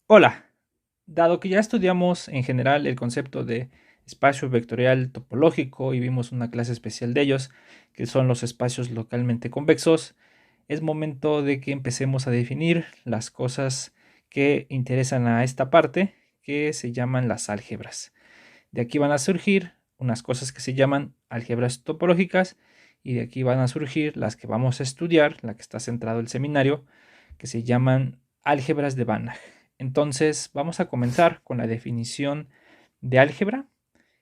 Hola, dado que ya estudiamos en general el concepto de espacio vectorial topológico y vimos una clase especial de ellos, que son los espacios localmente convexos, es momento de que empecemos a definir las cosas que interesan a esta parte, que se llaman las álgebras. De aquí van a surgir unas cosas que se llaman álgebras topológicas y de aquí van a surgir las que vamos a estudiar, la que está centrado el seminario, que se llaman álgebras de Banach. Entonces vamos a comenzar con la definición de álgebra.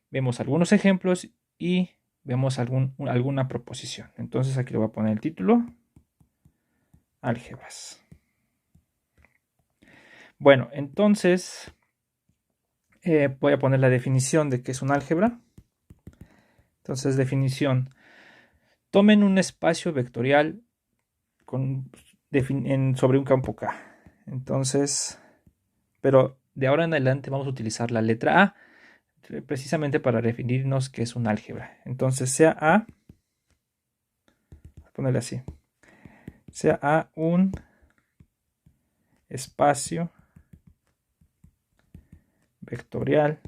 Vemos algunos ejemplos y vemos alguna proposición. Entonces aquí le voy a poner el título, álgebras. Bueno, entonces voy a poner la definición de qué es un álgebra. Entonces, definición. Tomen un espacio vectorial sobre un campo K. Entonces, pero de ahora en adelante vamos a utilizar la letra A precisamente para definirnos qué es un álgebra. Entonces, sea A, ponerle así, sea A un espacio vectorial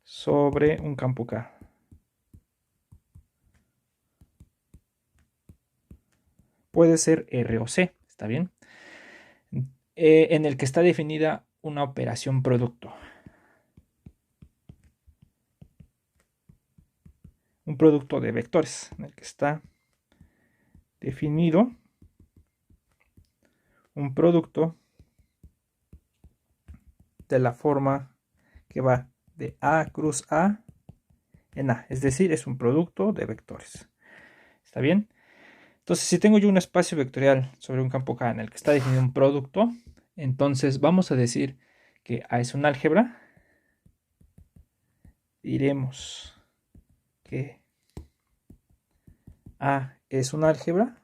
sobre un campo K. Puede ser R o C, ¿está bien? En el que está definida una operación producto. Un producto de vectores, en el que está definido un producto de la forma que va de A cruz A en A, es decir, es un producto de vectores. ¿Está bien? Entonces, si tengo yo un espacio vectorial sobre un campo K en el que está definido un producto, entonces vamos a decir que A es un álgebra. Diremos que A es un álgebra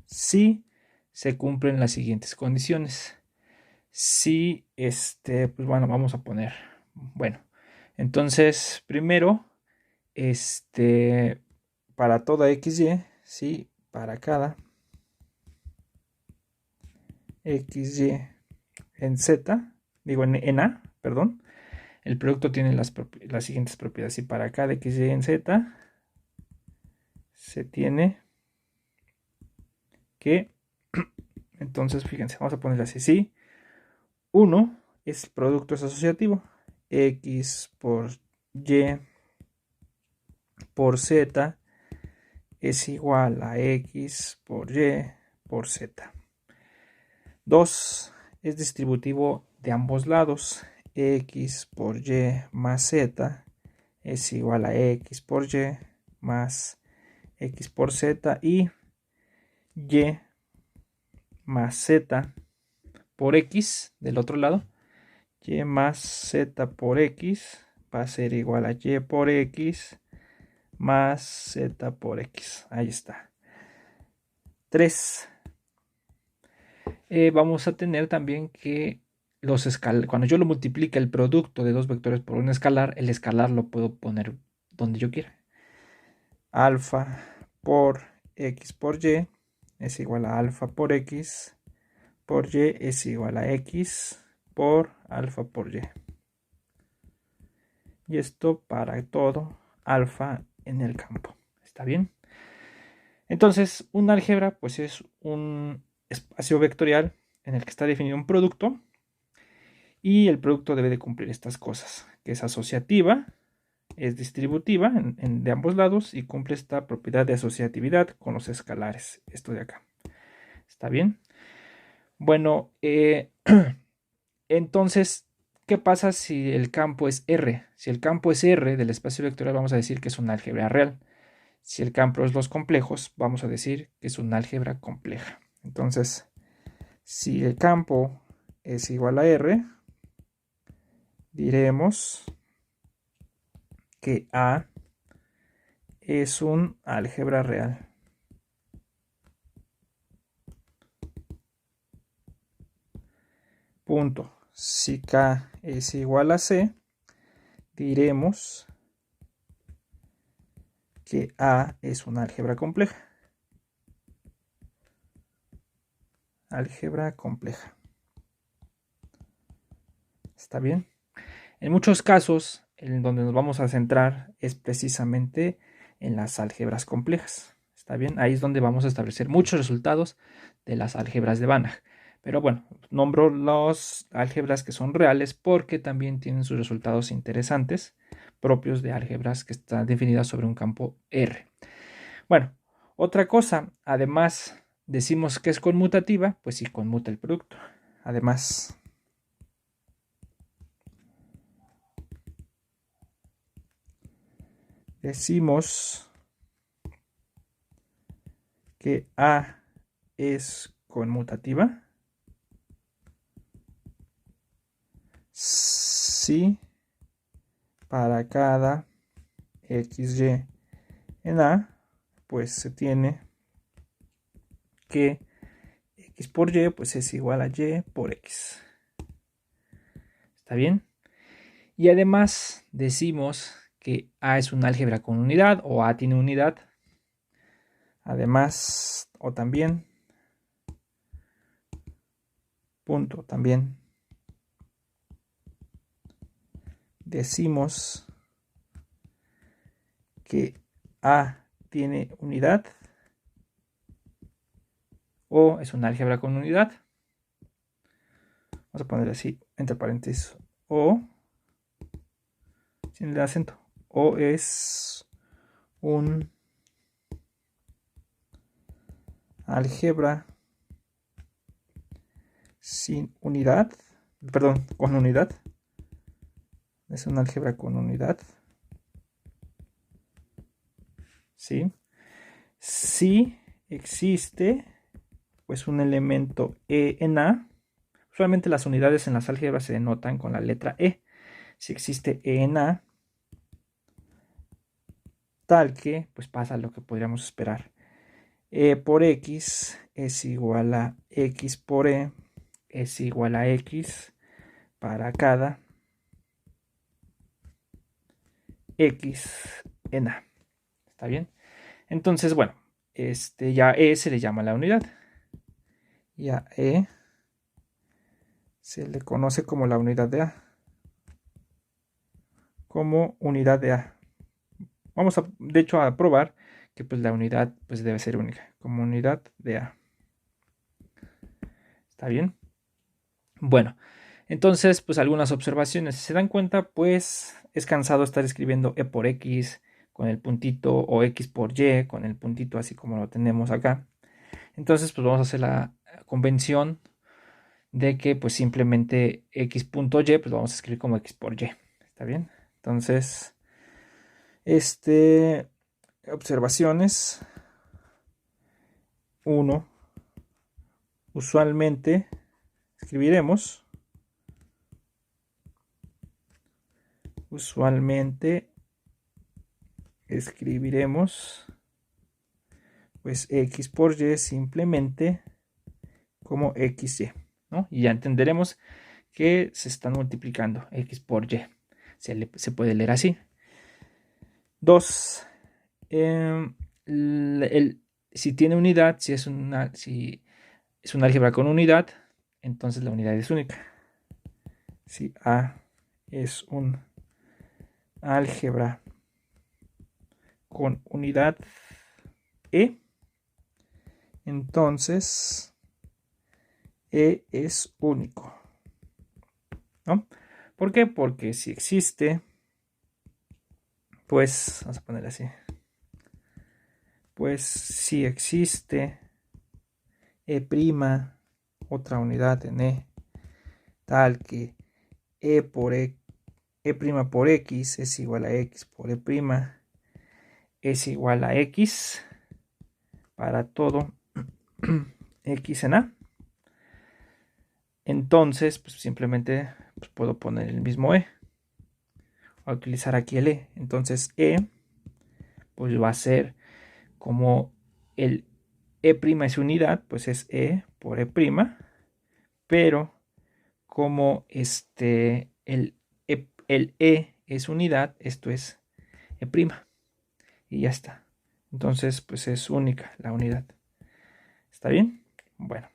si se cumplen las siguientes condiciones. Si, pues bueno, vamos a poner, bueno, entonces primero, para toda XY, sí, para cada XY en Z, digo en A, perdón, el producto tiene las siguientes propiedades. Y para cada XY en Z, se tiene que, entonces fíjense, vamos a ponerle así, sí, 1 es producto es asociativo, X por Y por Z es igual a X por Y por Z. 2 es distributivo de ambos lados, X por Y más Z es igual a X por Y más X por Z y Y más Z por X del otro lado, Y más Z por X va a ser igual a Y por X más Z por X. Ahí está. 3. Vamos a tener también que cuando yo lo multiplique el producto de dos vectores por un escalar, el escalar lo puedo poner donde yo quiera. Alfa por X por Y es igual a alfa por X por Y es igual a X por alfa por Y. Y esto para todo alfa en el campo. ¿Está bien? Entonces, un álgebra pues es un espacio vectorial en el que está definido un producto y el producto debe de cumplir estas cosas, que es asociativa, es distributiva de ambos lados y cumple esta propiedad de asociatividad con los escalares. Esto de acá. ¿Está bien? Bueno, entonces, ¿qué pasa si el campo es R? Si el campo es R del espacio vectorial, vamos a decir que es un álgebra real. Si el campo es los complejos, vamos a decir que es una álgebra compleja. Entonces, si el campo es igual a R, diremos que A es un álgebra real. Punto. Si K es igual a C, diremos que A es una álgebra compleja. Álgebra compleja. ¿Está bien? En muchos casos, en donde nos vamos a centrar es precisamente en las álgebras complejas. ¿Está bien? Ahí es donde vamos a establecer muchos resultados de las álgebras de Banach. Pero bueno, nombro las álgebras que son reales porque también tienen sus resultados interesantes propios de álgebras que están definidas sobre un campo R. Bueno, otra cosa, además decimos que es conmutativa, pues sí conmuta el producto. Además, decimos que A es conmutativa si para cada XY en A, pues se tiene que X por Y pues es igual a Y por X. ¿Está bien? Y además decimos que A es una álgebra con unidad o A tiene unidad. Además, o también, punto, también decimos que A tiene unidad o es una álgebra con unidad. Vamos a poner así, entre paréntesis, o, sin el acento, o es un álgebra sin unidad, perdón, con unidad. Es una álgebra con unidad. ¿Sí? Si existe pues un elemento E en A, usualmente las unidades en las álgebras se denotan con la letra E. Si existe E en A, tal que pues pasa lo que podríamos esperar. E por X es igual a X por E es igual a X para cada X en A. ¿Está bien? Entonces, bueno, ya E se le llama la unidad. Y a E se le conoce como la unidad de A. Como unidad de A. Vamos a, de hecho, a probar que pues la unidad pues debe ser única. Como unidad de A. ¿Está bien? Bueno, entonces pues algunas observaciones. Si se dan cuenta, pues es cansado estar escribiendo E por X con el puntito o X por Y con el puntito así como lo tenemos acá. Entonces pues vamos a hacer la convención de que pues simplemente x.y pues lo vamos a escribir como x por y. ¿Está bien? Entonces, observaciones. 1. Usualmente escribiremos pues x por y simplemente como xy, ¿no? Y ya entenderemos que se están multiplicando x por y. Se puede leer así. 2. Si tiene unidad, si es una álgebra con unidad, entonces la unidad es única. Si A es un álgebra con unidad E, entonces E es único, ¿no? ¿Por qué? Porque si existe, pues, vamos a ponerle así, pues si existe E', otra unidad en E, tal que E por E por X es igual a X por E', es igual a X para todo X en A. Entonces, pues simplemente pues, puedo poner el mismo E. Voy a utilizar aquí el E. Entonces E, pues va a ser como el E' es unidad, pues es E por E', pero como el E es unidad, esto es E'. y ya está. Entonces, pues es única la unidad. ¿Está bien? Bueno.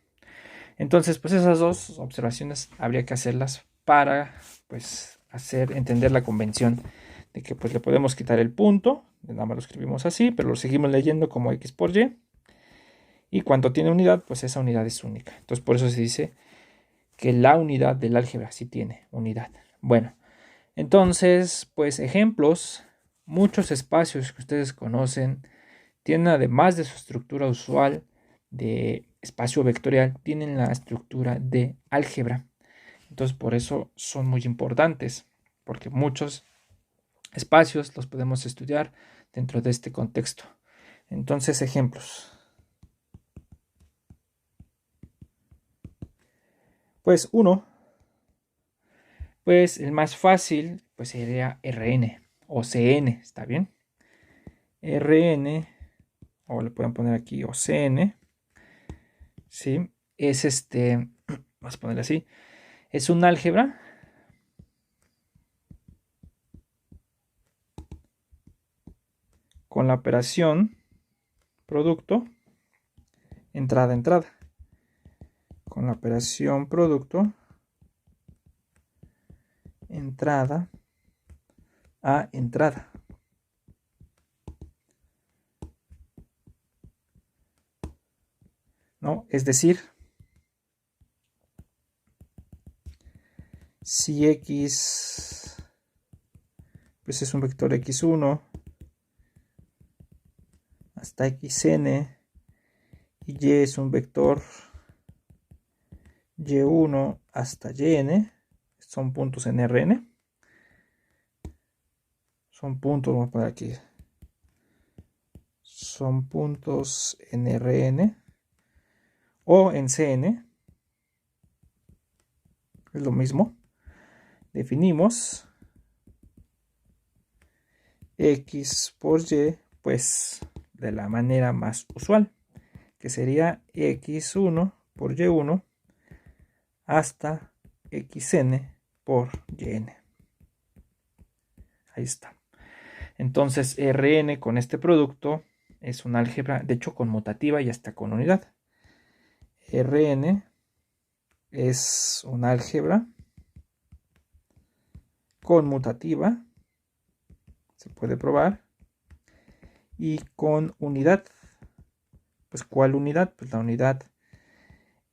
Entonces, pues esas dos observaciones habría que hacerlas para, pues, entender la convención de que, pues, le podemos quitar el punto, nada más lo escribimos así, pero lo seguimos leyendo como x por y, y cuando tiene unidad, pues esa unidad es única. Entonces, por eso se dice que la unidad del álgebra sí tiene unidad. Bueno, entonces, pues ejemplos, muchos espacios que ustedes conocen tienen, además de su estructura usual de espacio vectorial, tienen la estructura de álgebra. Entonces, por eso son muy importantes, porque muchos espacios los podemos estudiar dentro de este contexto. Entonces, ejemplos. Pues uno, pues el más fácil pues sería Rn o Cn, ¿está bien? Rn, o le pueden poner aquí o Cn, ¿sí? Es vamos a ponerle así, es un álgebra con la operación producto, entrada, con la operación producto, entrada a entrada. ¿No? Es decir, si x pues es un vector x1 hasta xn y y es un vector y1 hasta yn, son puntos en Rn, son puntos, vamos a poner aquí, son puntos en Rn o en Cn, es lo mismo. Definimos x por y, pues de la manera más usual, que sería x1 por y1 hasta xn por yn. Ahí está. Entonces Rn con este producto es un álgebra, de hecho conmutativa y hasta con unidad. Rn es un álgebra conmutativa, se puede probar, y con unidad. Pues ¿cuál unidad? Pues la unidad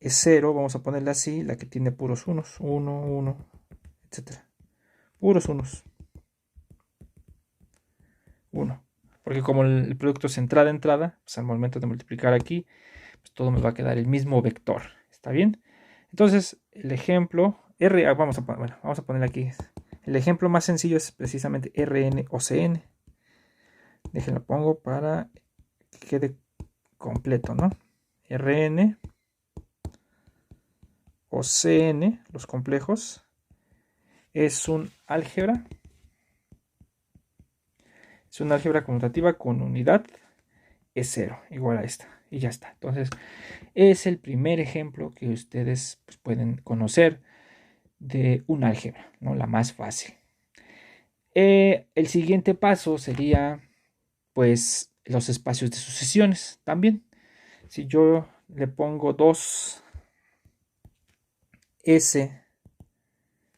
es 0, vamos a ponerla así, la que tiene puros unos, 1, 1, etc. Puros unos. 1. Porque como el producto es entrada, pues al momento de multiplicar aquí, pues todo me va a quedar el mismo vector. ¿Está bien? Entonces, el ejemplo, vamos a poner aquí. El ejemplo más sencillo es precisamente Rn o Cn. Déjenlo pongo para que quede completo, ¿no? Rn o Cn, los complejos, es un álgebra. Es una álgebra conmutativa con unidad es 0, igual a esta. Y ya está. Entonces, es el primer ejemplo que ustedes pues, pueden conocer de un álgebra, ¿no? La más fácil. El siguiente paso sería, pues, los espacios de sucesiones también. Si yo le pongo 2S,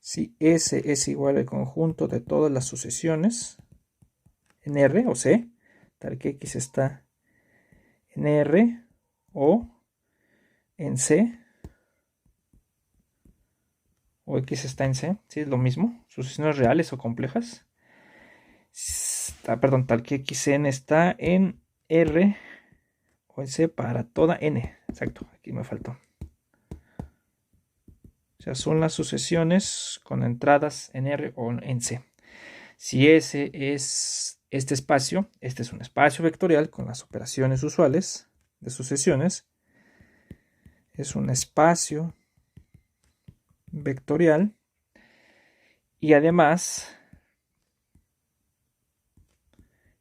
si S es igual al conjunto de todas las sucesiones en R o C, tal que X está en R o en C, o X está en C, ¿sí? Es lo mismo, sucesiones reales o complejas. Perdón, tal que xn está en R o en C para toda n. Exacto, aquí me faltó. O sea, son las sucesiones con entradas en R o en C. Si ese es este espacio, este es un espacio vectorial con las operaciones usuales de sucesiones. Es un espacio vectorial y además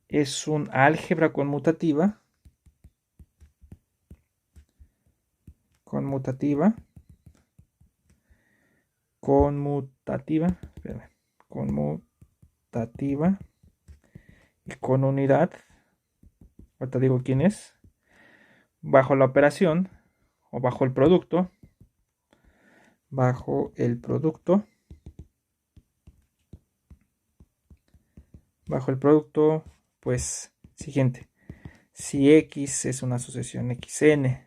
es un álgebra conmutativa y con unidad ahorita digo quién es, bajo la operación o bajo el producto, pues siguiente, si X es una asociación XN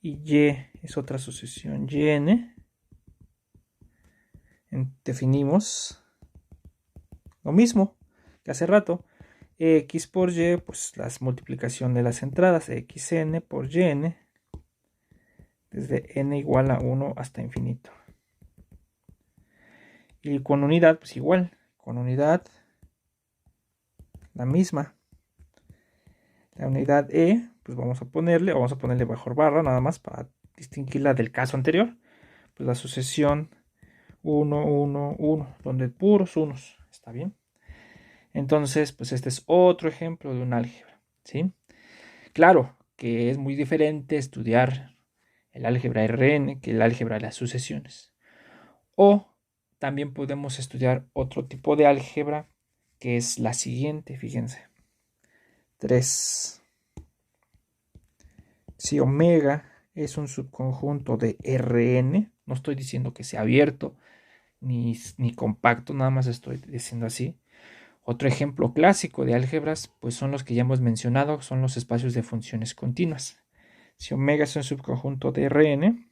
y Y es otra asociación YN, definimos lo mismo que hace rato. X por Y, pues la multiplicación de las entradas, XN por YN, desde n igual a 1 hasta infinito. Y con unidad, pues igual, con unidad la misma. La unidad E, pues vamos a ponerle bajo barra nada más para distinguirla del caso anterior. Pues la sucesión 1, 1, 1, donde puros unos, ¿está bien? Entonces, pues este es otro ejemplo de un álgebra, ¿sí? Claro que es muy diferente estudiar el álgebra Rn que el álgebra de las sucesiones. O también podemos estudiar otro tipo de álgebra que es la siguiente, fíjense. 3. Si omega es un subconjunto de Rn, no estoy diciendo que sea abierto ni compacto, nada más estoy diciendo así. Otro ejemplo clásico de álgebras, pues son los que ya hemos mencionado, son los espacios de funciones continuas. Si omega es un subconjunto de Rn,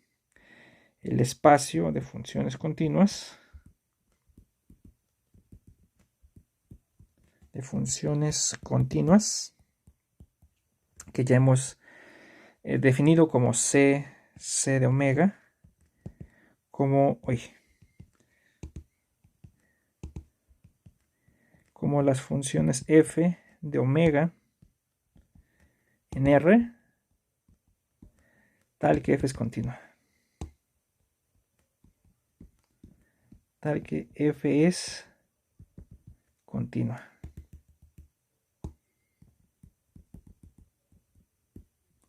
el espacio de funciones continuas que ya hemos definido como C de omega, como las funciones f de omega en R, tal que f es continua. Tal que f es continua.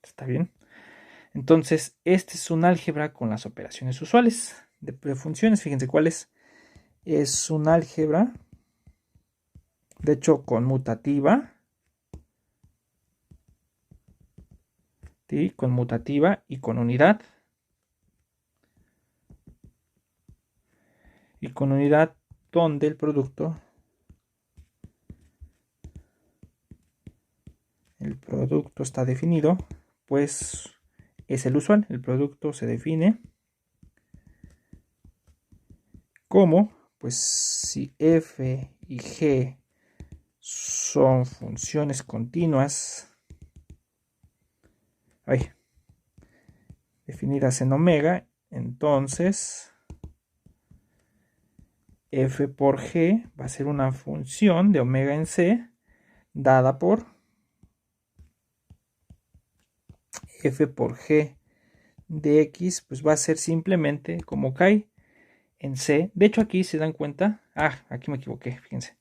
¿Está bien? Entonces, este es un álgebra con las operaciones usuales de funciones. Fíjense cuál es. Es un álgebra, de hecho, conmutativa. ¿Sí? Conmutativa y con unidad. Y con unidad donde el producto está definido, pues es el usual. El producto se define como, pues si f y g son funciones continuas definidas en omega, entonces f por g va a ser una función de omega en c dada por f por g de x, pues va a ser simplemente como cae en c. De hecho, aquí se dan cuenta, aquí me equivoqué, fíjense.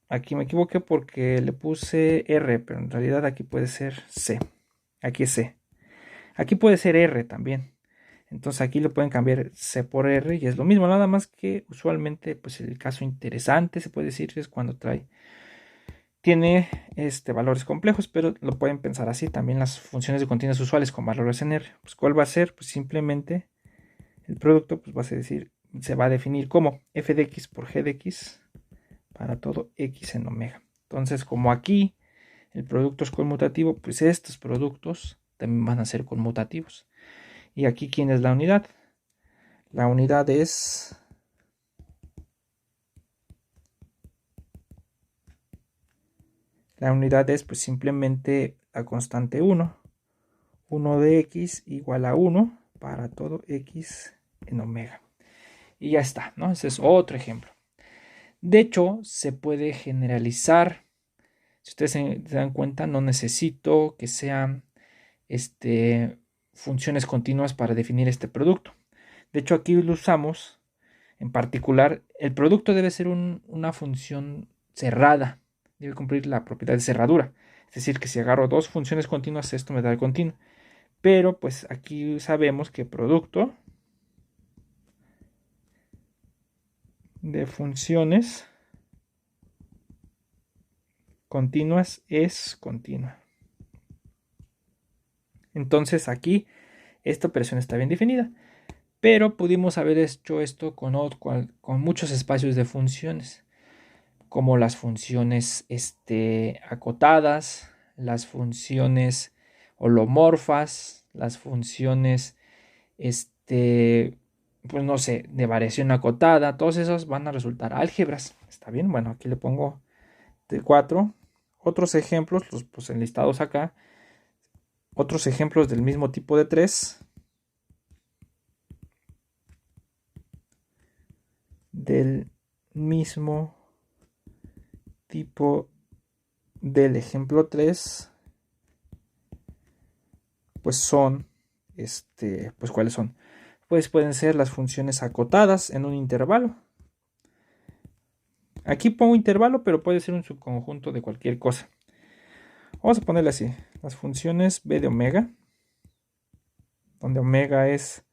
Aquí me equivoqué porque le puse R, pero en realidad aquí puede ser C. Aquí es C. Aquí puede ser R también. Entonces aquí le pueden cambiar C por R y es lo mismo, nada más que usualmente, pues el caso interesante se puede decir es cuando tiene valores complejos, pero lo pueden pensar así también las funciones de continuas usuales con valores en R. Pues ¿cuál va a ser? Pues simplemente el producto pues se va a definir como f de x por g de x para todo x en omega. Entonces, como aquí el producto es conmutativo, pues estos productos también van a ser conmutativos. Y aquí, ¿quién es la unidad? La unidad es pues simplemente la constante 1. 1 de x igual a 1 para todo x en omega. Y ya está, ¿no? Ese es otro ejemplo. De hecho, se puede generalizar. Si ustedes se dan cuenta, no necesito que sean funciones continuas para definir este producto. De hecho, aquí lo usamos. En particular, el producto debe ser una función cerrada. Debe cumplir la propiedad de cerradura. Es decir, que si agarro dos funciones continuas, esto me da el continuo. Pero pues aquí sabemos que producto de funciones continuas es continua. Entonces aquí esta operación está bien definida, pero pudimos haber hecho esto con muchos espacios de funciones, como las funciones acotadas, las funciones holomorfas, las funciones pues no sé, de variación acotada. Todos esos van a resultar álgebras. ¿Está bien? Bueno, aquí le pongo de 4. Otros ejemplos, los pues enlistados acá. Otros ejemplos del mismo tipo de 3. Del mismo tipo del ejemplo 3. Pues son, pues ¿cuáles son? Pues pueden ser las funciones acotadas en un intervalo. Aquí pongo intervalo, pero puede ser un subconjunto de cualquier cosa. Vamos a ponerle así, las funciones b de omega, donde omega es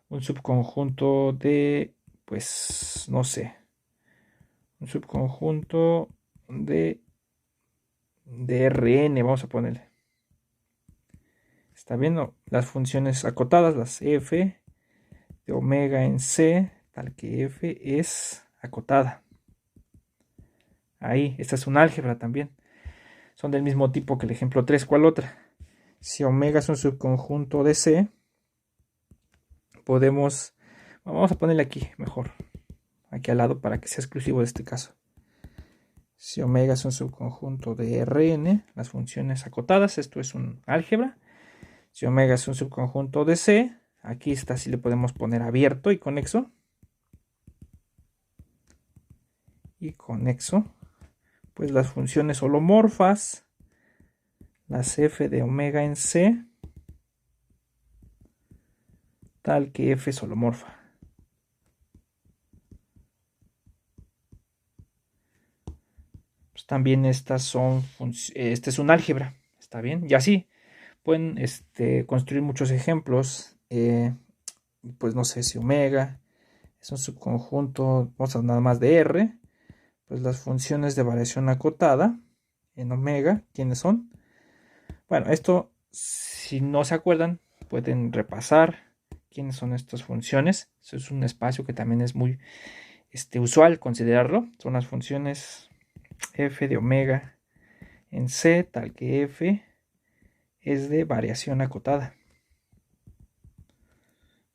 un subconjunto de, pues, no sé, un subconjunto de Rn, vamos a ponerle. ¿Está bien? Las funciones acotadas, las f de omega en c, tal que f es acotada. Ahí, esta es un álgebra también. Son del mismo tipo que el ejemplo 3. ¿Cuál otra? Si omega es un subconjunto de C, podemos, vamos a ponerle aquí mejor, aquí al lado para que sea exclusivo de este caso. Si omega es un subconjunto de Rn, las funciones acotadas, esto es un álgebra. Si omega es un subconjunto de C, aquí está, si le podemos poner abierto y conexo. Y conexo, pues las funciones holomorfas, las f de omega en C, tal que f es holomorfa. Pues también estas son, este es un álgebra, ¿está bien? Y así pueden construir muchos ejemplos. Pues no sé si omega es un subconjunto, vamos a nada más de R, pues las funciones de variación acotada en omega, ¿quiénes son? Bueno, esto, si no se acuerdan, pueden repasar quiénes son estas funciones. Eso es un espacio que también es muy usual considerarlo. Son las funciones f de omega en C, tal que f es de variación acotada.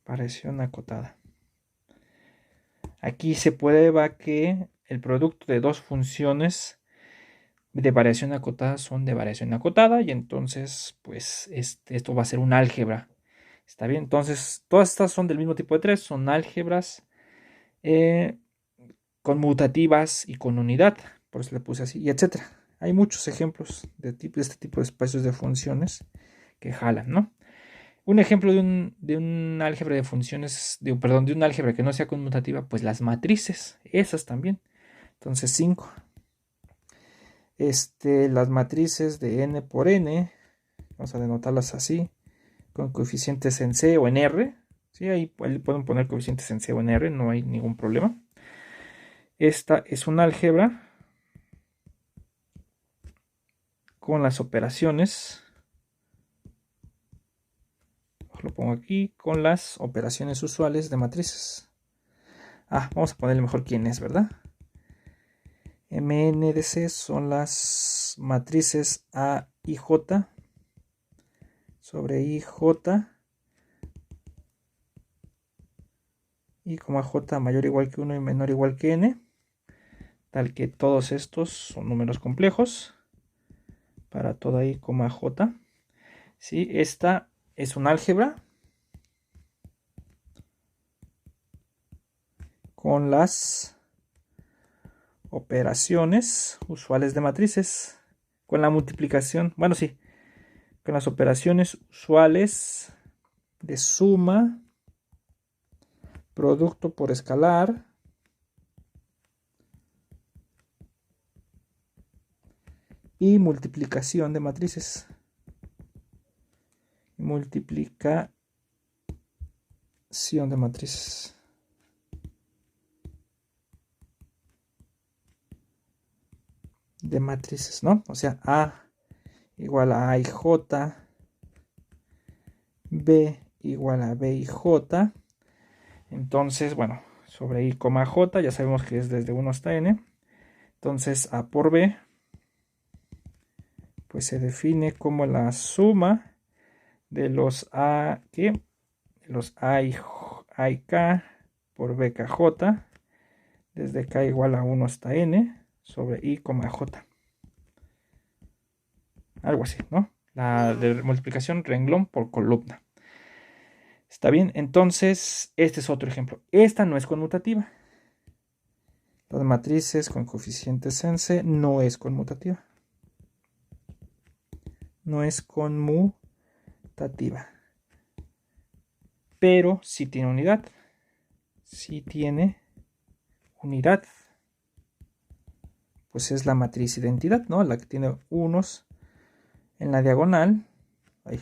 Variación acotada. Aquí se prueba que el producto de dos funciones de variación acotada son de variación acotada y entonces pues esto va a ser un álgebra. ¿Está bien? Entonces todas estas son del mismo tipo de 3, son álgebras conmutativas y con unidad, por eso le puse así, y etcétera. Hay muchos ejemplos de este tipo de espacios de funciones que jalan, ¿no? Un ejemplo de un álgebra de funciones, de un álgebra que no sea conmutativa, pues las matrices, esas también. Entonces 5. Las matrices de n por n, vamos a denotarlas así, con coeficientes en C o en R. ¿Sí? Ahí pueden poner coeficientes en C o en R, no hay ningún problema. Esta es un álgebra con las operaciones, lo pongo aquí, con las operaciones usuales de matrices. Vamos a ponerle mejor quién es, ¿verdad? Mn de C son las matrices A y J sobre IJ y como J mayor o igual que 1 y menor o igual que N, tal que todos estos son números complejos para toda I, J. ¿Sí? Esta es un álgebra con las operaciones usuales de matrices, con la multiplicación, bueno, sí, con las operaciones usuales de suma, producto por escalar, y multiplicación de matrices. Multiplicación de matrices. de matrices, ¿no? O sea, A igual a A y J, B igual a B y J. Entonces, bueno, sobre I, J, ya sabemos que es desde 1 hasta N. Entonces, A por B, pues se define como la suma de los A, ¿qué? De los A y K por B, K, J, desde K igual a 1 hasta N, sobre I, J. Algo así, ¿no? La de multiplicación renglón por columna. ¿Está bien? Entonces, este es otro ejemplo. Esta no es conmutativa. Las matrices con coeficientes en C no es conmutativa. No es conmutativa. Pero sí tiene unidad. Sí tiene unidad. Pues es la matriz identidad, ¿no? La que tiene unos en la diagonal. Ahí.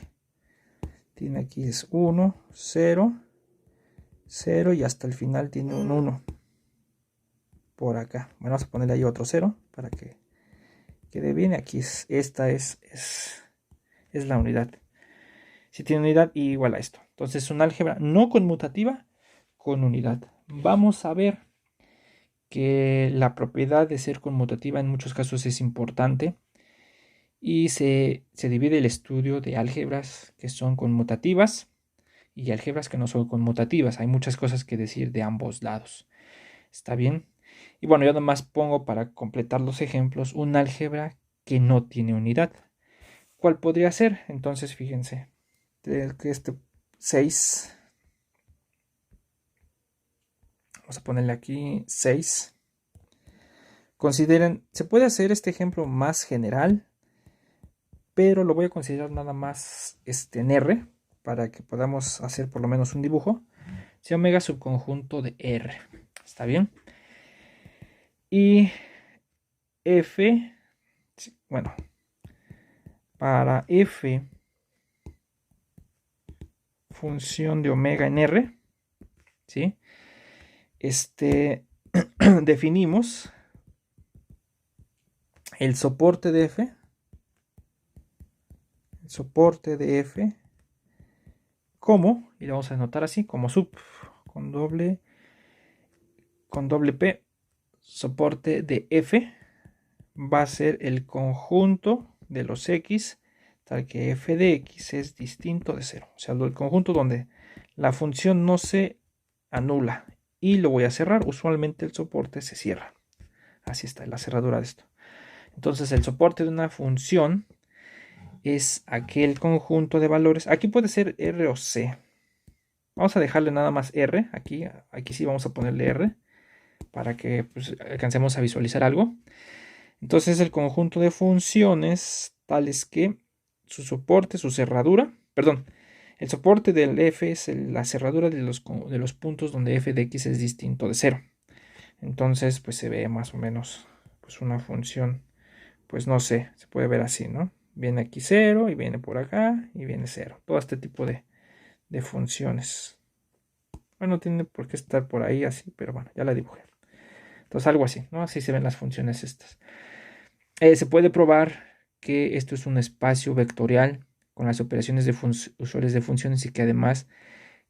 Tiene aquí es 1, 0, 0 y hasta el final tiene un 1. Por acá. Bueno, vamos a ponerle ahí otro 0 para que quede bien. Aquí esta es la unidad. Si tiene unidad igual a esto. Entonces es una álgebra no conmutativa con unidad. Vamos a ver que la propiedad de ser conmutativa en muchos casos es importante y se divide el estudio de álgebras que son conmutativas y álgebras que no son conmutativas. Hay muchas cosas que decir de ambos lados. ¿Está bien? Y bueno, yo nomás pongo para completar los ejemplos un álgebra que no tiene unidad. ¿Cuál podría ser? Entonces, fíjense, que este 6, vamos a ponerle aquí 6. Consideren, se puede hacer este ejemplo más general, pero lo voy a considerar nada más en R, para que podamos hacer por lo menos un dibujo. Si omega subconjunto de R, ¿está bien? Y F, bueno, para F función de omega en R, ¿sí? Definimos el soporte de F, como, y lo vamos a anotar así, como sub, con doble P, soporte de F va a ser el conjunto de los X, tal que F de X es distinto de 0. O sea, el conjunto donde la función no se anula. Y lo voy a cerrar. Usualmente el soporte se cierra. Así está la cerradura de esto. Entonces el soporte de una función es aquel conjunto de valores. Aquí puede ser R o C. Vamos a dejarle nada más R. Aquí sí vamos a ponerle R para que pues, alcancemos a visualizar algo. Entonces el conjunto de funciones tales que su soporte, su cerradura, perdón, el soporte del f es la cerradura de los puntos donde f de x es distinto de 0. Entonces pues se ve más o menos pues una función, pues no sé, se puede ver así, ¿no? Viene aquí 0 y viene por acá y viene 0. Todo este tipo de funciones. Bueno, no tiene por qué estar por ahí así, pero bueno, ya la dibujé. Entonces algo así, ¿no? Así se ven las funciones estas. Se puede probar que esto es un espacio vectorial con las operaciones usuales de funciones y que además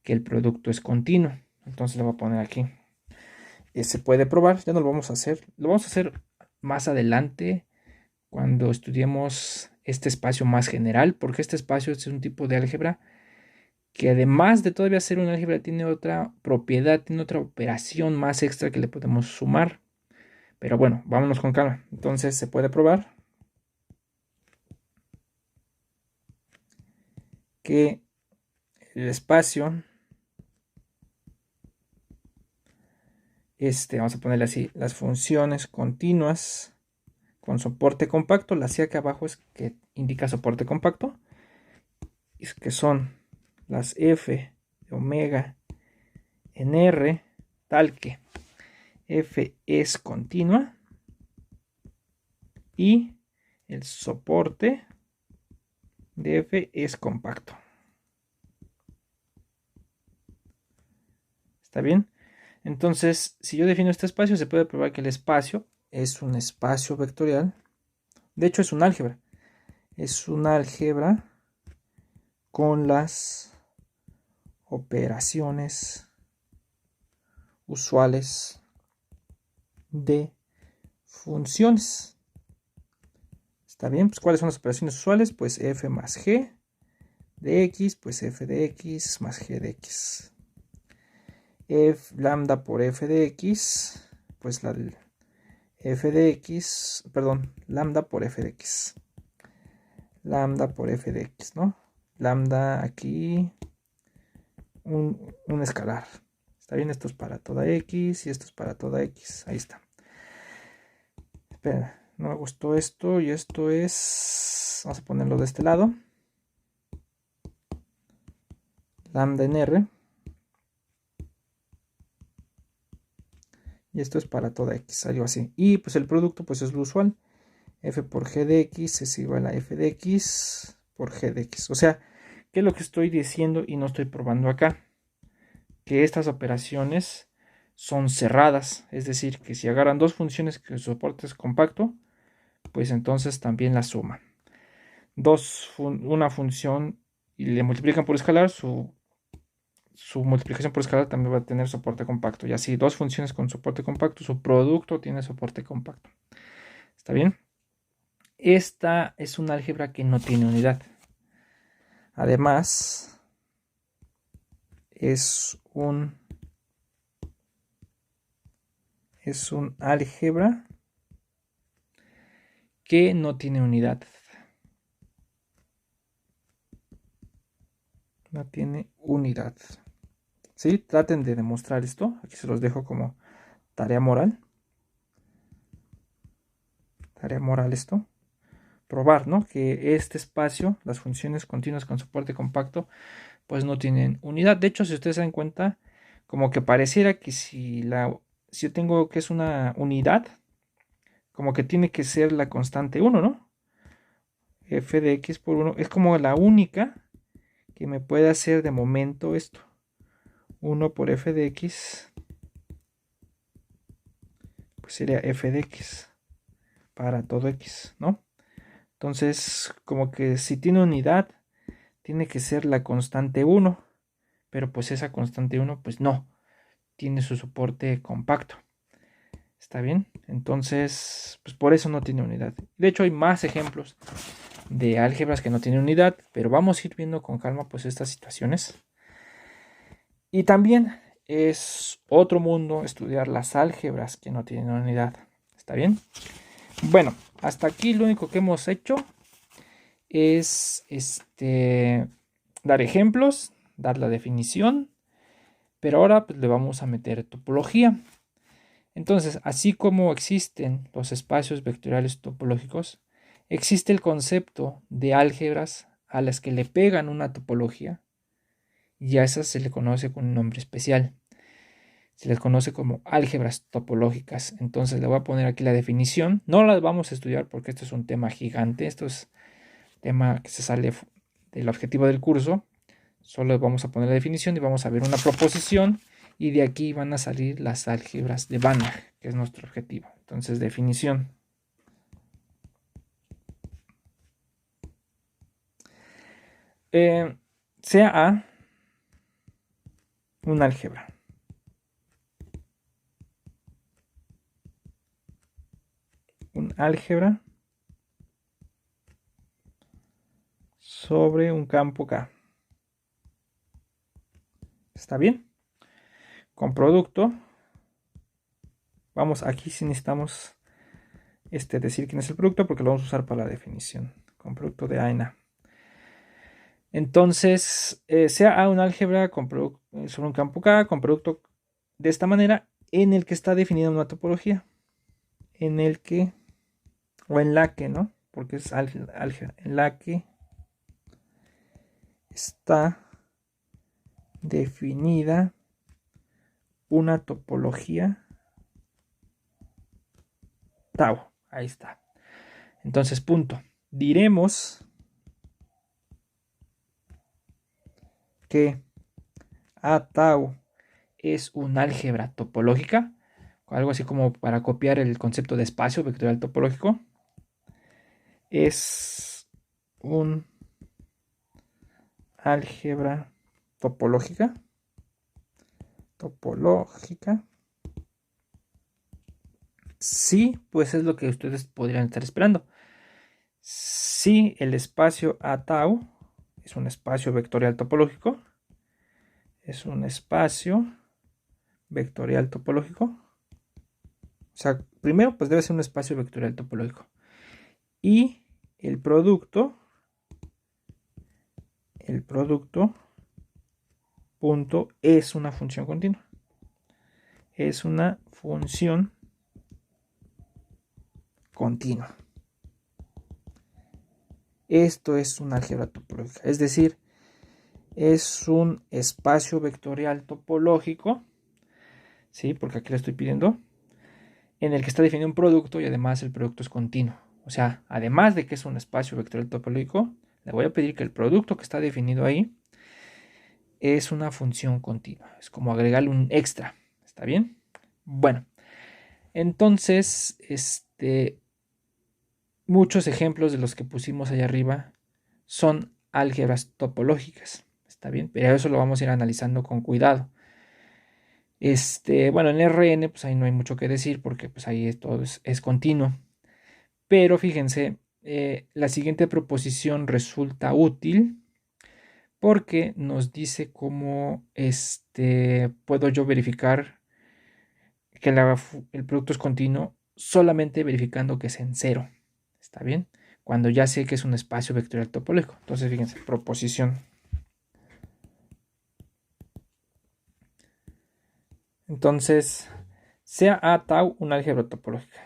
que el producto es continuo. Entonces lo voy a poner aquí. Se puede probar, ya no lo vamos a hacer. Lo vamos a hacer más adelante cuando estudiemos este espacio más general, porque este espacio es un tipo de álgebra que además de todavía ser un álgebra tiene otra propiedad, tiene otra operación más extra que le podemos sumar. Pero bueno, vámonos con calma. Entonces se puede probar que el espacio, vamos a ponerle así, las funciones continuas con soporte compacto, la C acá abajo es que indica soporte compacto, es que son las F de omega en R, tal que F es continua y el soporte de F es compacto. ¿Está bien? Entonces, si yo defino este espacio, se puede probar que el espacio es un espacio vectorial De hecho, es un álgebra. Es un álgebra con las operaciones usuales de funciones. ¿Está bien? Pues, ¿cuáles son las operaciones usuales? Pues f más g de x, pues f de x más g de x. F lambda por f de x, pues la f de x, perdón, lambda por f de x. Lambda por f de x, ¿no? Lambda aquí, un escalar. ¿Está bien? Esto es para toda x y esto es para toda x. Ahí está. Espera, no me gustó esto y esto es... Vamos a ponerlo de este lado. Lambda en R. Y esto es para toda x, algo así. Y pues el producto pues es lo usual. F por g de x es igual a f de x por g de x. O sea, ¿qué es lo que estoy diciendo y no estoy probando acá? Que estas operaciones son cerradas. Es decir, que si agarran dos funciones que su soporte es compacto, pues entonces también la suman. Una función y le multiplican por escalar, su multiplicación por escalar también va a tener soporte compacto. Y así, dos funciones con soporte compacto, su producto tiene soporte compacto. ¿Está bien? Esta es un álgebra que no tiene unidad. Además, es un álgebra que no tiene unidad. No tiene unidad. ¿Sí? Traten de demostrar esto. Aquí se los dejo como tarea moral. Tarea moral esto. Probar, ¿no? Que este espacio, las funciones continuas con soporte compacto, pues no tienen unidad. De hecho, si ustedes se dan cuenta, como que pareciera que si yo tengo que es una unidad, como que tiene que ser la constante 1, ¿no? F de x por 1 es como la única que me puede hacer de momento esto. 1 por f de x, pues sería f de x para todo x, ¿no? Entonces, como que si tiene unidad, tiene que ser la constante 1, pero pues esa constante 1, pues no, tiene su soporte compacto. ¿Está bien? Entonces, pues por eso no tiene unidad. De hecho, hay más ejemplos de álgebras que no tienen unidad, pero vamos a ir viendo con calma pues estas situaciones. Y también es otro mundo estudiar las álgebras que no tienen unidad. ¿Está bien? Bueno, hasta aquí lo único que hemos hecho es dar ejemplos, dar la definición, pero ahora pues, le vamos a meter topología. Entonces, así como existen los espacios vectoriales topológicos, existe el concepto de álgebras a las que le pegan una topología y a esas se le conoce con un nombre especial. Se les conoce como álgebras topológicas. Entonces le voy a poner aquí la definición. No las vamos a estudiar porque esto es un tema gigante. Esto es tema que se sale del objetivo del curso. Solo vamos a poner la definición y vamos a ver una proposición. Y de aquí van a salir las álgebras de Banach, que es nuestro objetivo. Entonces, definición. Sea A un álgebra. Un álgebra sobre un campo K. ¿Está bien? Con producto. Vamos, aquí sí necesitamos decir quién es el producto porque lo vamos a usar para la definición. Con producto de A en A. Entonces, sea A un álgebra sobre un campo K con producto de esta manera en el que está definida una topología. En el que, o en la que, ¿no? Porque es álgebra. En la que está definida una topología tau. Ahí está. Entonces, punto. Diremos que A tau es un álgebra topológica, algo así como para copiar el concepto de espacio vectorial topológico. es un álgebra topológica. Sí, pues es lo que ustedes podrían estar esperando. Si el espacio A tau es un espacio vectorial topológico, o sea, primero pues debe ser un espacio vectorial topológico. Y el producto punto es una función continua. Es una función continua. Esto es una álgebra topológica, es decir, es un espacio vectorial topológico, ¿sí? Porque aquí le estoy pidiendo, en el que está definido un producto y además el producto es continuo. O sea, además de que es un espacio vectorial topológico, le voy a pedir que el producto que está definido ahí es una función continua. Es como agregarle un extra. ¿Está bien? Bueno, entonces, muchos ejemplos de los que pusimos allá arriba son álgebras topológicas. ¿Está bien? Pero eso lo vamos a ir analizando con cuidado. Bueno, en Rn, pues ahí no hay mucho que decir porque pues ahí todo es continuo. Pero fíjense, la siguiente proposición resulta útil porque nos dice cómo puedo yo verificar que el producto es continuo solamente verificando que es en cero. ¿Está bien? Cuando ya sé que es un espacio vectorial topológico. Entonces, fíjense, proposición. Entonces, sea A tau una álgebra topológica.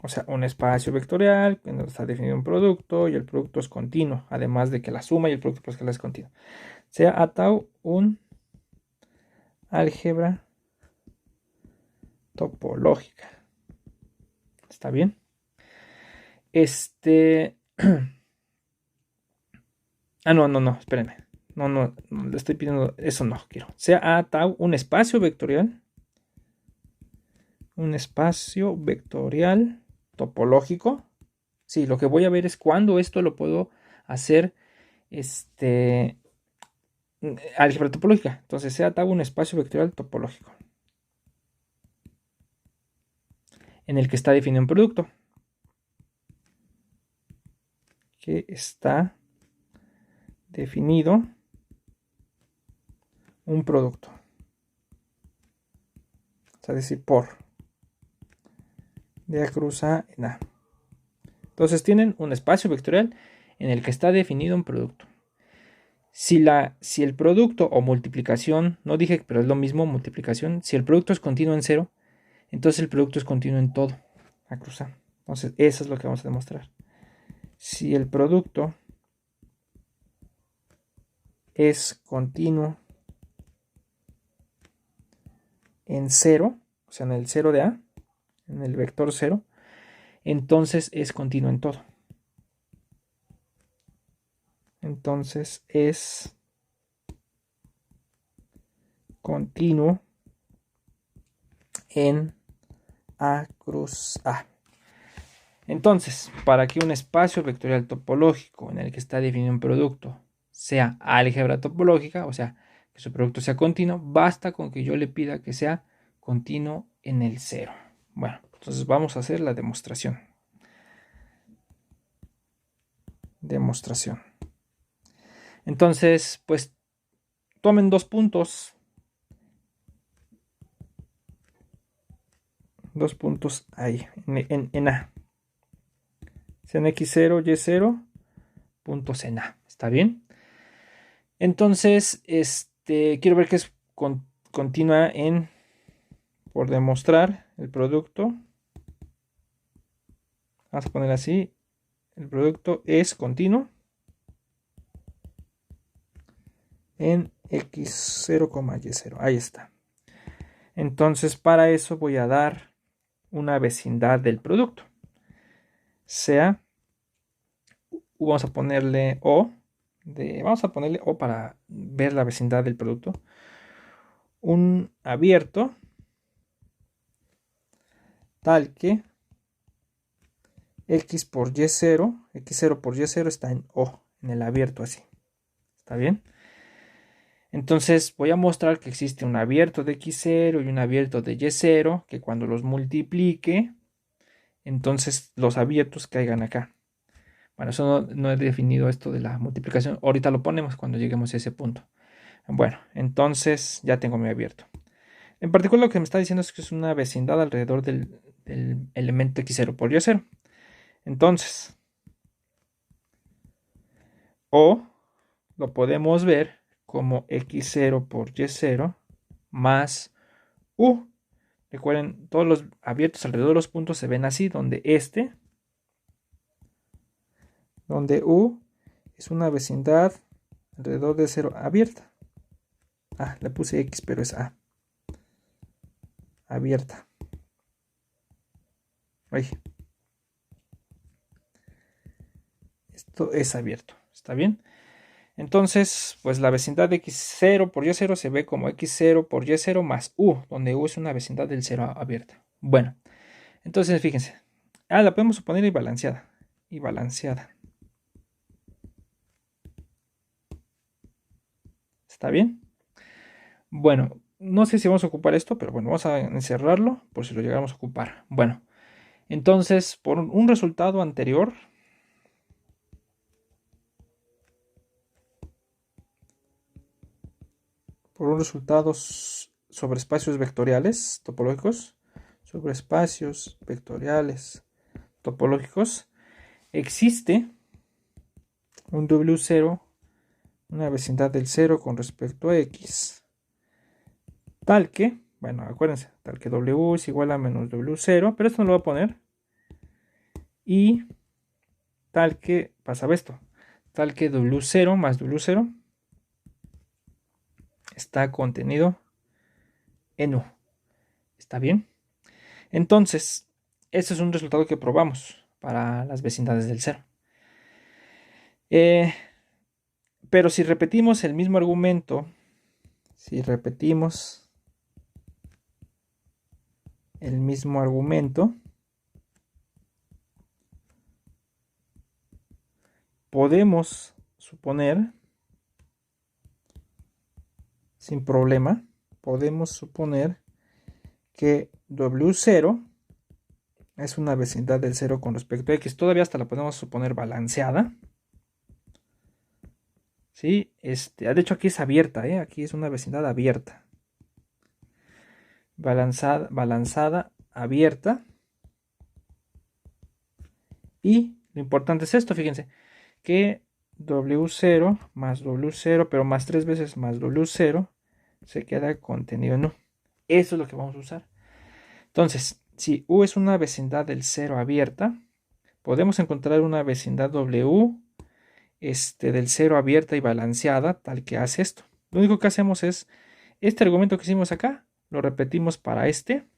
O sea, un espacio vectorial en donde está definido un producto y el producto es continuo, además de que la suma y el producto por escala es continuo. Sea A tau un álgebra topológica. ¿Está bien? No, espérenme. No, le estoy pidiendo, eso no quiero. Sea A tau un espacio vectorial. Un espacio vectorial topológico. Sí, lo que voy a ver es cuándo esto lo puedo hacer álgebra topológica. Entonces sea tau un espacio vectorial topológico en el que está definido un producto. Que está definido un producto. O sea, decir por. De A cruz A en A. Entonces tienen un espacio vectorial en el que está definido un producto. Si el producto o multiplicación, no dije, pero es lo mismo multiplicación, si el producto es continuo en cero, entonces el producto es continuo en todo. A cruz A. Entonces eso es lo que vamos a demostrar. Si el producto es continuo en cero, o sea, en el cero de A, en el vector cero, entonces es continuo en todo. Entonces es continuo en A cruz A. Entonces, para que un espacio vectorial topológico en el que está definido un producto sea álgebra topológica, o sea, que su producto sea continuo, basta con que yo le pida que sea continuo en el cero. Bueno, entonces vamos a hacer la demostración. Entonces, pues tomen 2 puntos. 2 puntos ahí, en A. Sean X0, Y0, puntos en A. ¿Está bien? Entonces, quiero ver que es continua en, por demostrar, el producto. Vamos a poner así. El producto es continuo en X0, Y0. Ahí está. Entonces, para eso voy a dar una vecindad del producto. Sea, vamos a ponerle O. Vamos a ponerle O para ver la vecindad del producto. Un abierto tal que X por Y0, X0 por Y0 está en O, en el abierto así. ¿Está bien? Entonces voy a mostrar que existe un abierto de X0 y un abierto de Y0, que cuando los multiplique, entonces los abiertos caigan acá. Bueno, eso no he definido esto de la multiplicación. Ahorita lo ponemos cuando lleguemos a ese punto. Bueno, entonces ya tengo mi abierto. En particular lo que me está diciendo es que es una vecindad alrededor del elemento X0 por Y0. Entonces, O lo podemos ver como X0 por Y0 más U. Recuerden, todos los abiertos alrededor de los puntos se ven así, donde U es una vecindad alrededor de 0 abierta. Ah, le puse X, pero es A. Abierta. Ay. Esto es abierto. ¿Está bien? Entonces, pues la vecindad de X0 por Y0 se ve como X0 por Y0 más U, donde U es una vecindad del 0 abierta. Bueno, entonces fíjense. Ah, la podemos suponer y balanceada. Y balanceada. ¿Está bien? Bueno, no sé si vamos a ocupar esto, pero bueno, vamos a encerrarlo por si lo llegamos a ocupar. Bueno, entonces, por un resultado anterior, sobre espacios vectoriales topológicos, sobre espacios vectoriales topológicos, existe un W0, una vecindad del 0 con respecto a X, tal que, bueno, acuérdense, tal que W es igual a menos W0, pero esto no lo voy a poner, y tal que, pasaba esto, tal que W0 más W0 está contenido en U. ¿Está bien? Entonces, este es un resultado que probamos para las vecindades del 0. Pero si repetimos el mismo argumento, podemos suponer, sin problema, que W0 es una vecindad del 0 con respecto a X. Todavía hasta la podemos suponer balanceada. ¿Sí? De hecho aquí es abierta, aquí es una vecindad abierta. Balanzada, abierta. Y lo importante es esto, fíjense, que W0 más W0, pero más 3 veces más W0, se queda contenido en U. Eso es lo que vamos a usar. Entonces, si U es una vecindad del 0 abierta, podemos encontrar una vecindad W del 0 abierta y balanceada, tal que hace esto. Lo único que hacemos es, este argumento que hicimos acá, lo repetimos para este,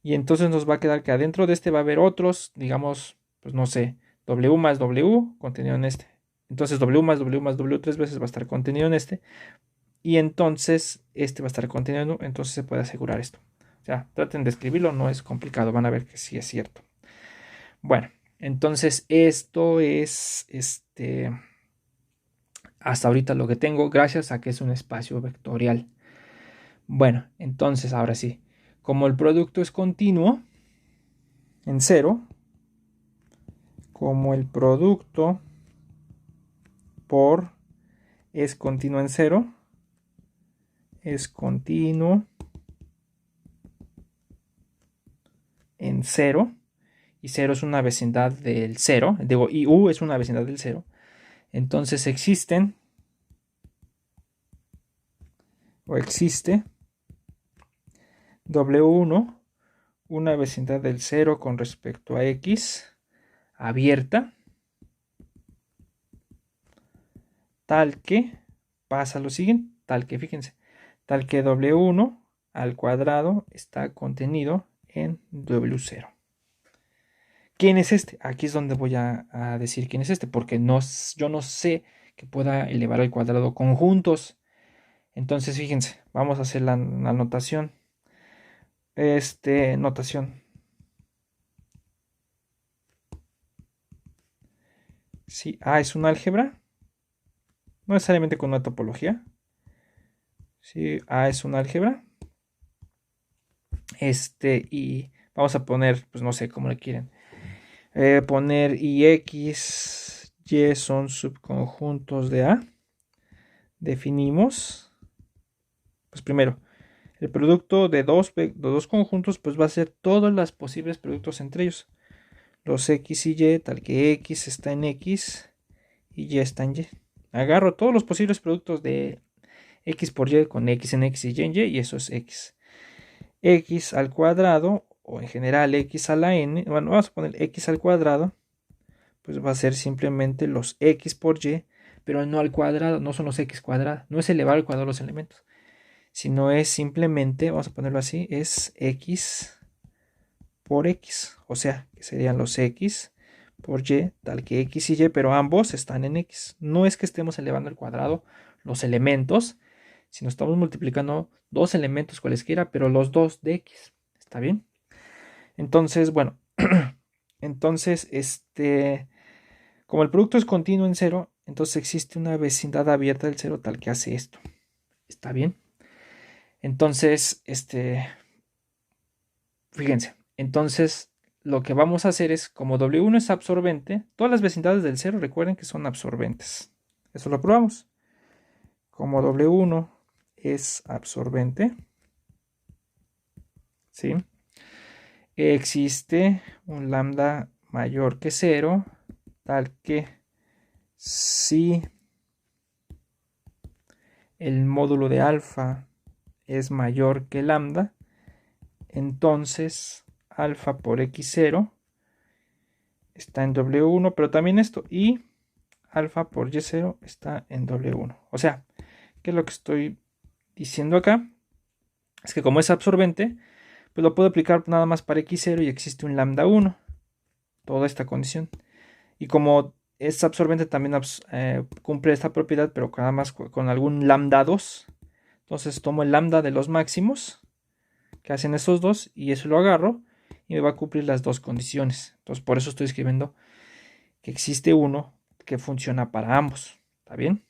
y entonces nos va a quedar que adentro de este va a haber otros, digamos, pues no sé, W más W contenido en este. Entonces W más W más W 3 veces va a estar contenido en este, y entonces este va a estar contenido en U, entonces se puede asegurar esto. O sea, traten de escribirlo, no es complicado, van a ver que sí es cierto. Bueno, entonces esto es hasta ahorita lo que tengo, gracias a que es un espacio vectorial. Bueno, entonces ahora sí, como el producto es continuo en 0, como el producto por es continuo en 0, es continuo en 0, y 0 es una vecindad del 0, digo, y U es una vecindad del 0, entonces existe W1, una vecindad del 0 con respecto a X, abierta, tal que pasa lo siguiente, fíjense, tal que W1 al cuadrado está contenido en W0. ¿Quién es este? Aquí es donde voy a decir quién es este, porque yo no sé que pueda elevar al cuadrado conjuntos. Entonces, fíjense, vamos a hacer la notación. Notación. Si A es un álgebra, no necesariamente con una topología. Si A es un álgebra, y vamos a poner, pues no sé cómo le quieren. Poner y X, Y son subconjuntos de A. Definimos, pues primero, el producto de dos conjuntos, pues va a ser todos los posibles productos entre ellos. Los X y Y, tal que X está en X y Y está en Y. Agarro todos los posibles productos de X por Y con X en X y Y en Y, y eso es X. X al cuadrado, o en general X a la N, bueno, vamos a poner X al cuadrado, pues va a ser simplemente los X por Y, pero no al cuadrado, no son los X cuadrados, no es elevar al cuadrado los elementos, sino es simplemente, vamos a ponerlo así, es X por X, o sea, que serían los X por Y, tal que X y Y, pero ambos están en X. No es que estemos elevando al cuadrado los elementos, sino estamos multiplicando dos elementos cualesquiera, pero los dos de X. ¿Está bien? Entonces, bueno, entonces, como el producto es continuo en cero, entonces existe una vecindad abierta del cero tal que hace esto. ¿Está bien? Entonces, fíjense, entonces lo que vamos a hacer es, como W1 es absorbente, todas las vecindades del cero recuerden que son absorbentes. Eso lo probamos. Como W1 es absorbente, ¿sí? Existe un lambda mayor que 0, tal que si el módulo de alfa es mayor que lambda, entonces alfa por x0 está en W1, pero también esto, y alfa por y0 está en W1. O sea, ¿qué es lo que estoy diciendo acá? Es que como es absorbente, pues lo puedo aplicar nada más para x0 y existe un lambda 1, toda esta condición. Y como es absorbente también cumple esta propiedad, pero nada más con algún lambda 2. Entonces tomo el lambda de los máximos que hacen esos dos y eso lo agarro y me va a cumplir las dos condiciones. Entonces por eso estoy escribiendo que existe uno que funciona para ambos. ¿Está bien?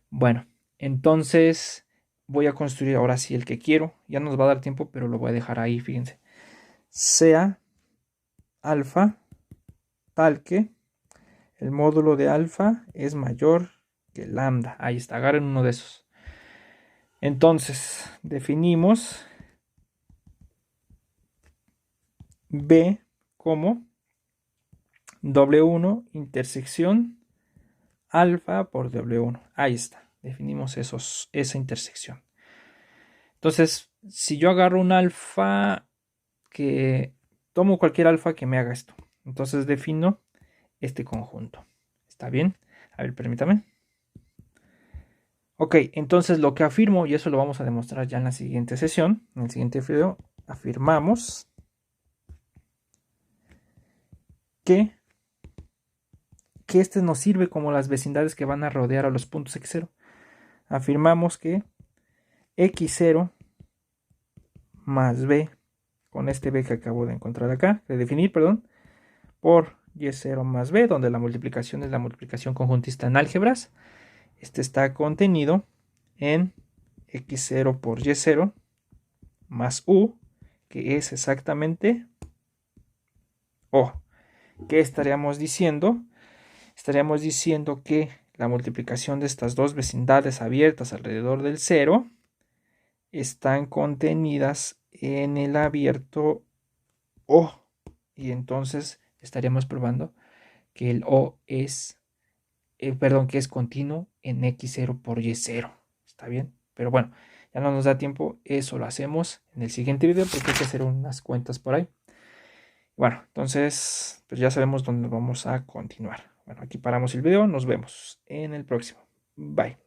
Bueno, entonces voy a construir ahora sí el que quiero. Ya nos va a dar tiempo, pero lo voy a dejar ahí, fíjense. Sea alfa tal que el módulo de alfa es mayor que lambda. Ahí está, agarren uno de esos. Entonces, definimos B como W1 intersección alfa por W1. Ahí está, definimos esa intersección. Entonces, si yo agarro un alfa tomo cualquier alfa que me haga esto. Entonces defino este conjunto. ¿Está bien? A ver, permítame. Ok, entonces lo que afirmo, y eso lo vamos a demostrar ya en la siguiente sesión, en el siguiente video, afirmamos que este nos sirve como las vecindades que van a rodear a los puntos x0. Afirmamos que x0 más b, con este b que acabo de encontrar acá, de definir, perdón, por y0 más b, donde la multiplicación es la multiplicación conjuntista en álgebras. Este está contenido en x0 por y0 más u, que es exactamente o. ¿Qué estaríamos diciendo? Estaríamos diciendo que la multiplicación de estas dos vecindades abiertas alrededor del 0 están contenidas en el abierto O. Y entonces estaríamos probando que el O es, que es continuo en x0 por y0. ¿Está bien? Pero bueno, ya no nos da tiempo. Eso lo hacemos en el siguiente video porque hay que hacer unas cuentas por ahí. Bueno, entonces pues ya sabemos dónde vamos a continuar. Bueno, aquí paramos el video. Nos vemos en el próximo. Bye.